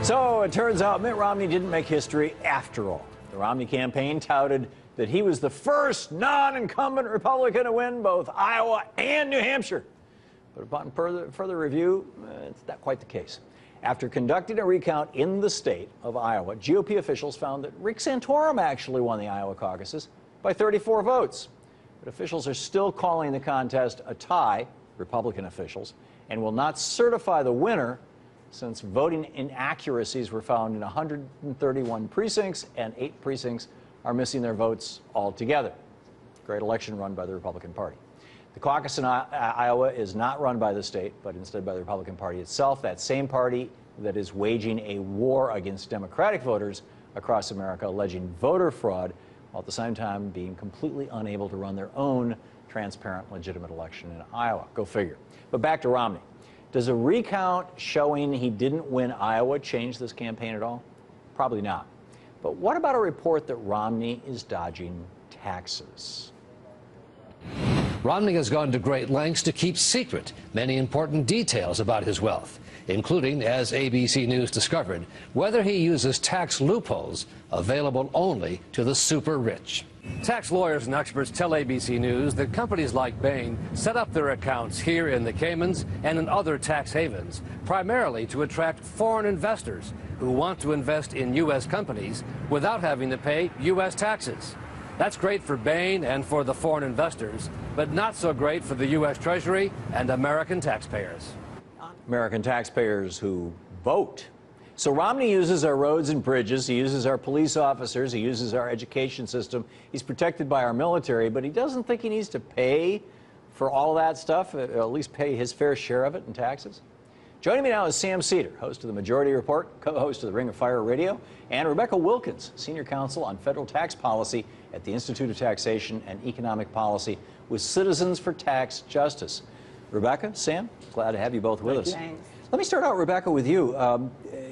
So it turns out Mitt Romney didn't make history after all. The Romney campaign touted that he was the first non-incumbent Republican to win both Iowa and New Hampshire. But upon further review, it's not quite the case. After conducting a recount in the state of Iowa, GOP officials found that Rick Santorum actually won the Iowa caucuses by 34 votes. But officials are still calling the contest a tie, Republican officials, and will not certify the winner since voting inaccuracies were found in 131 precincts and 8 precincts are missing their votes altogether. Great election run by the Republican Party. The caucus in Iowa is not run by the state, but instead by the Republican Party itself, that same party that is waging a war against Democratic voters across America, alleging voter fraud, while at the same time being completely unable to run their own transparent, legitimate election in Iowa. Go figure. But back to Romney. Does a recount showing he didn't win Iowa change this campaign at all? Probably not. But what about a report that Romney is dodging taxes? Romney has gone to great lengths to keep secret many important details about his wealth, including, as ABC News discovered, whether he uses tax loopholes available only to the super rich. Tax lawyers and experts tell ABC News that companies like Bain set up their accounts here in the Caymans and in other tax havens, primarily to attract foreign investors who want to invest in U.S. companies without having to pay U.S. taxes. That's great for Bain and for the foreign investors, but not so great for the U.S. Treasury and American taxpayers. American taxpayers who vote. So Romney uses our roads and bridges, he uses our police officers, he uses our education system, he's protected by our military, but he doesn't think he needs to pay for all of that stuff, or at least pay his fair share of it in taxes. Joining me now is Sam Seder, host of the Majority Report, co-host of the Ring of Fire Radio, and Rebecca Wilkins, senior counsel on federal tax policy at the Institute of Taxation and Economic Policy with Citizens for Tax Justice. Rebecca, Sam, glad to have you both with us. Thanks. Let me start out, Rebecca, with you.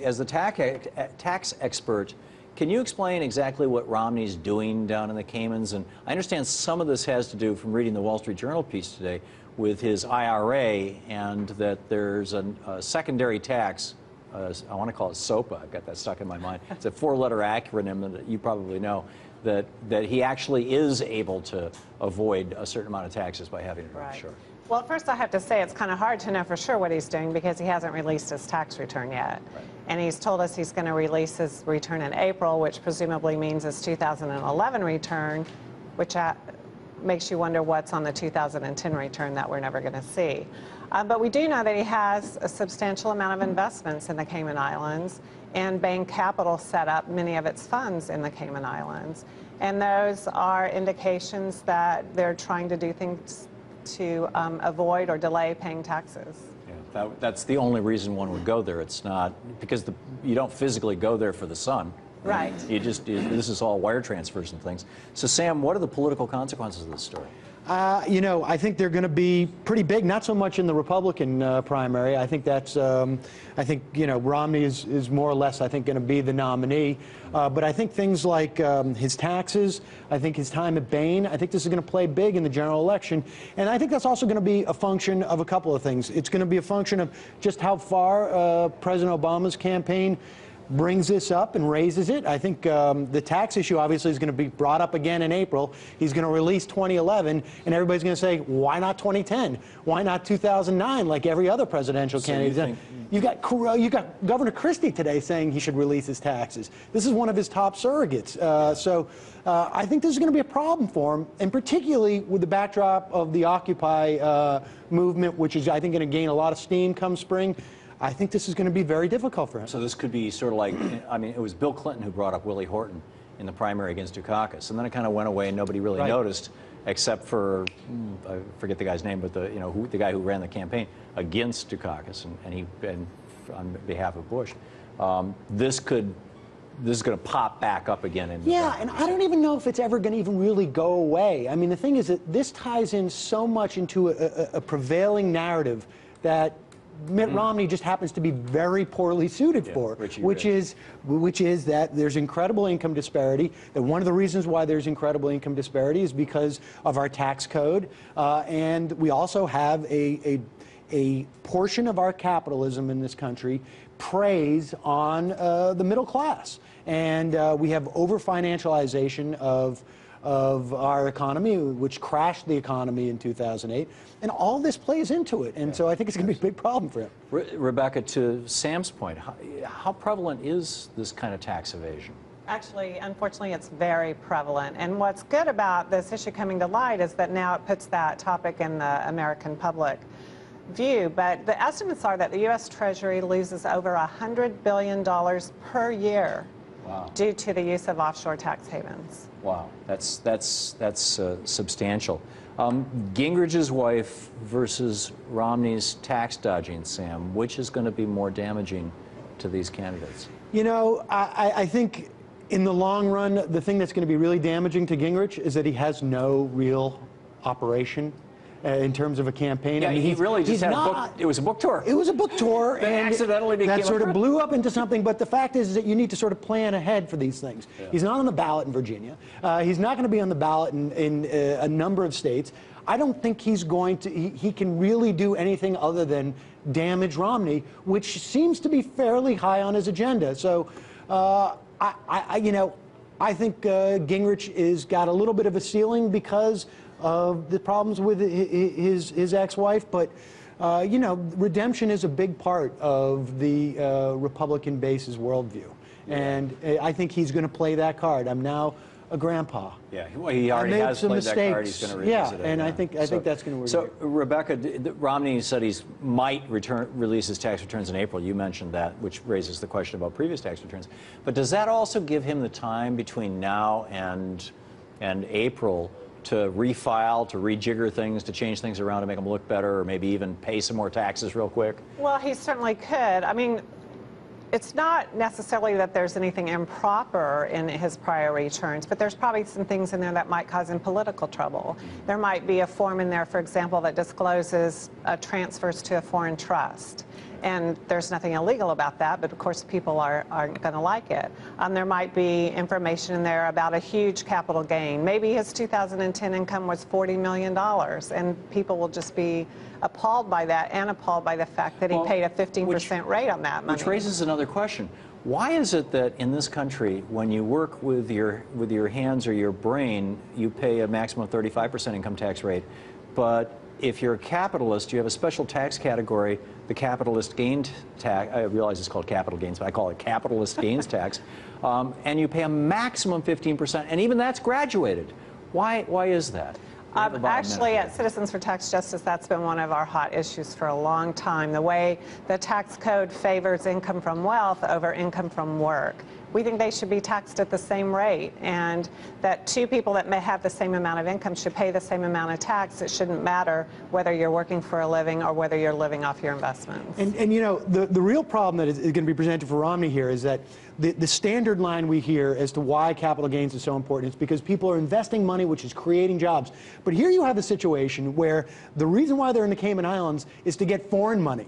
As the tax expert, can you explain exactly what Romney's doing down in the Caymans? And I understand some of this has to do, from reading the Wall Street Journal piece today, with his IRA, and that there's a secondary tax, I want to call it SOPA, I've got that stuck in my mind. It's a 4-letter acronym that you probably know, that he actually is able to avoid a certain amount of taxes by having it offshore. Well, first I have to say it's kind of hard to know for sure what he's doing because he hasn't released his tax return yet. Right. And he's told us he's going to release his return in April, which presumably means his 2011 return, which makes you wonder what's on the 2010 return that we're never going to see. But we do know that he has a substantial amount of investments in the Cayman Islands, and Bain Capital set up many of its funds in the Cayman Islands. And those are indications that they're trying to do things to avoid or delay paying taxes. Yeah, that's the only reason one would go there. It's not because you don't physically go there for the sun. Right. This is all wire transfers and things. So, Sam, what are the political consequences of this story? You know, I think they're going to be pretty big, not so much in the Republican primary. I think that's, I think, you know, Romney is more or less, I think, going to be the nominee. But I think things like his taxes, I think his time at Bain, I think this is going to play big in the general election. And I think that's also going to be a function of a couple of things. It's going to be a function of just how far President Obama's campaign brings this up and raises it. I think the tax issue obviously is going to be brought up again in April. He's going to release 2011, and everybody's going to say, why not 2010? Why not 2009, like every other presidential candidate? You got Governor Christie today saying he should release his taxes. This is one of his top surrogates. So I think this is going to be a problem for him, and particularly with the backdrop of the Occupy movement, which is, I think, going to gain a lot of steam come spring. I think this is going to be very difficult for him. So this could be sort of like, I mean, it was Bill Clinton who brought up Willie Horton in the primary against Dukakis, and then it kind of went away and nobody really noticed, except for, I forget the guy's name, but the guy who ran the campaign against Dukakis and on behalf of Bush. This is going to pop back up again. And I don't even know if it's ever going to even really go away. I mean, the thing is that this ties in so much into a prevailing narrative that Mitt Romney just happens to be very poorly suited for, which is that there's incredible income disparity. That one of the reasons why there's incredible income disparity is because of our tax code, and we also have a portion of our capitalism in this country preys on the middle class, and we have over-financialization of our economy, which crashed the economy in 2008, and all this plays into it, and so I think it's going to be a big problem for him. Rebecca, to Sam's point, how prevalent is this kind of tax evasion? Actually, unfortunately, it's very prevalent. And what's good about this issue coming to light is that now it puts that topic in the American public view. But the estimates are that the U.S. Treasury loses over $100 billion per year due to the use of offshore tax havens. Wow, that's substantial. Gingrich's wife versus Romney's tax dodging, Sam, which is going to be more damaging to these candidates? You know, I think in the long run, the thing that's going to be really damaging to Gingrich is that he has no real operation in terms of a campaign. Yeah, I mean, he really just had a book. It was a book tour. It was a book tour, and accidentally that sort of blew up into something. But the fact is that you need to sort of plan ahead for these things. Yeah. He's not on the ballot in Virginia. He's not going to be on the ballot in a number of states. I don't think he's going to. He can really do anything other than damage Romney, which seems to be fairly high on his agenda. So, you know, I think Gingrich is got a little bit of a ceiling because of the problems with his ex-wife, but you know, redemption is a big part of the Republican base's worldview, and I think he's going to play that card. I'm now a grandpa. Yeah, well, he already has played that card. He's going to revisit it. And I think that's going to work. So, Rebecca, Romney said he might release his tax returns in April. You mentioned that, which raises the question about previous tax returns. But does that also give him the time between now and April to refile, to rejigger things, to change things around to make them look better, or maybe even pay some more taxes real quick? Well, he certainly could. I mean, it's not necessarily that there's anything improper in his prior returns, but there's probably some things in there that might cause him political trouble. There might be a form in there, for example, that discloses transfers to a foreign trust. And there's nothing illegal about that, but of course people aren't going to like it. There might be information in there about a huge capital gain. Maybe his 2010 income was $40 million, and people will just be appalled by that, and appalled by the fact that he paid a 15% rate on that money. Which raises another question. Why is it that in this country, when you work with your hands or your brain, you pay a maximum 35% income tax rate, but if you're a capitalist, you have a special tax category, the capitalist gains tax. I realize it's called capital gains, but I call it capitalist gains tax, and you pay a maximum 15%, and even that's graduated. Why is that? Actually, at Citizens for Tax Justice, that's been one of our hot issues for a long time. The way the tax code favors income from wealth over income from work. We think they should be taxed at the same rate, and that two people that may have the same amount of income should pay the same amount of tax. It shouldn't matter whether you're working for a living or whether you're living off your investments. And you know, the real problem that is going to be presented for Romney here is that the standard line we hear as to why capital gains is so important is because people are investing money, which is creating jobs. But here you have a situation where the reason why they're in the Cayman Islands is to get foreign money.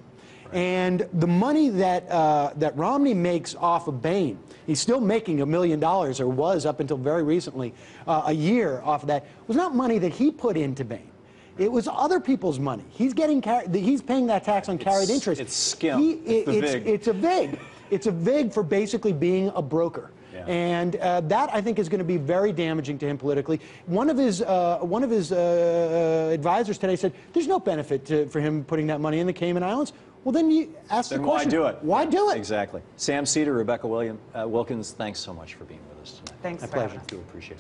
And the money that that Romney makes off of Bain, he's still making $1 million, or was up until very recently, a year off of that, was not money that he put into Bain. It was other people's money. He's getting he's paying that tax on carried interest. It's skim. It's a VIG. It's a VIG for basically being a broker. Yeah. And that, I think, is going to be very damaging to him politically. One of his advisors today said there's no benefit for him putting that money in the Cayman Islands. Well, then you ask the question, why do it? Why do it? Exactly. Sam Cedar, Rebecca Wilkins, thanks so much for being with us tonight. Thanks. My pleasure. I do appreciate it.